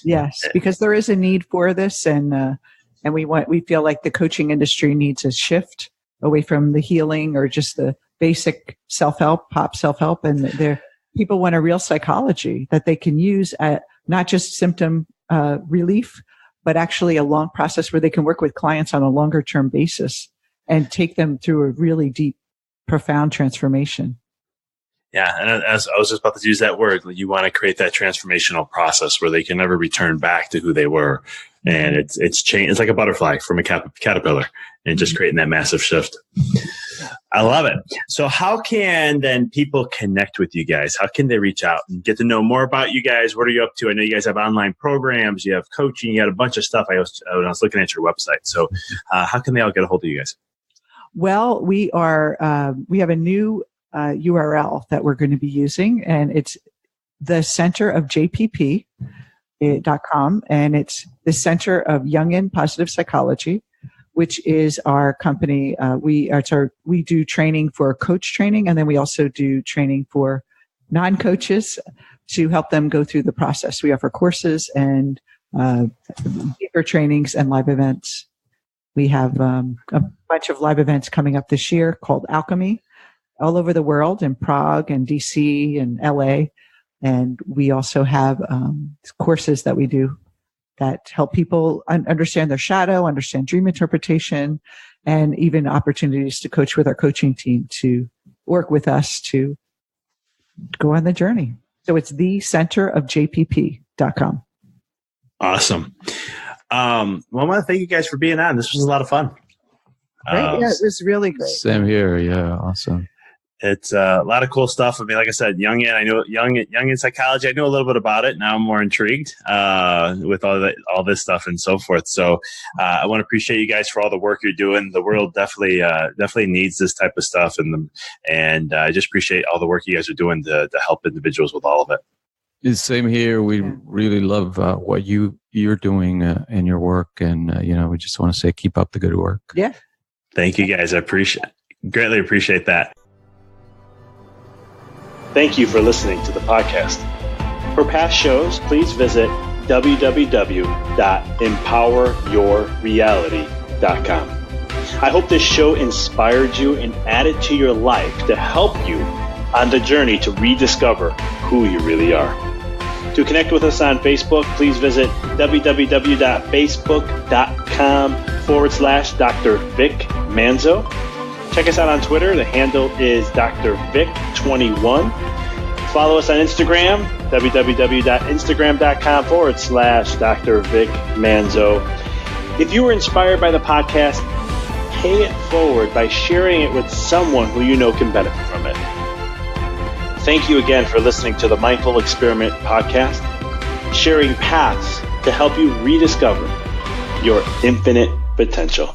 Speaker 3: Yes, because there is a need for this, and we feel like the coaching industry needs a shift away from the healing or just the basic pop self-help, and people want a real psychology that they can use at not just symptom relief, but actually a long process where they can work with clients on a longer term basis and take them through a really deep, profound transformation.
Speaker 1: Yeah, and as I was just about to use that word, you want to create that transformational process where they can never return back to who they were, and it's change. It's like a butterfly from a caterpillar, and just creating that massive shift. I love it. So, how can then people connect with you guys? How can they reach out and get to know more about you guys? What are you up to? I know you guys have online programs, you have coaching, you got a bunch of stuff. I was looking at your website. So, how can they all get a hold of you guys?
Speaker 3: Well, we have a new URL that we're going to be using, and it's the Center of JPP.com, and it's the Center of Jungian Positive Psychology, which is our company. We do training for coach training, and then we also do training for non-coaches to help them go through the process. We offer courses and deeper trainings and live events. We have a bunch of live events coming up this year called Alchemy, all over the world, in Prague and DC and LA. And we also have courses that we do that help people understand their shadow, understand dream interpretation, and even opportunities to coach with our coaching team to work with us to go on the journey. So it's thecenterofjpp.com.
Speaker 1: Awesome. Well, I want to thank you guys for being on. This was a lot of fun.
Speaker 3: Great. Yeah, it was really great.
Speaker 2: Same here. Yeah, awesome.
Speaker 1: It's a lot of cool stuff. I mean, like I said, Jungian Psychology, I know a little bit about it. Now I'm more intrigued with all this stuff and so forth. So I want to appreciate you guys for all the work you're doing. The world definitely needs this type of stuff, and I just appreciate all the work you guys are doing to help individuals with all of it.
Speaker 2: It's same here. We really love what you're doing in your work, and we just want to say keep up the good work.
Speaker 3: Yeah,
Speaker 1: thank you guys. I greatly appreciate that. Thank you for listening to the podcast. For past shows, please visit www.empoweryourreality.com. I hope this show inspired you and added to your life to help you on the journey to rediscover who you really are. To connect with us on Facebook, please visit www.facebook.com/Dr. Vic Manzo. Check us out on Twitter. The handle is Dr. Vic21. Follow us on Instagram, www.instagram.com/Dr. Vic Manzo. If you were inspired by the podcast, pay it forward by sharing it with someone who you know can benefit from it. Thank you again for listening to the Mindful Experiment podcast, sharing paths to help you rediscover your infinite potential.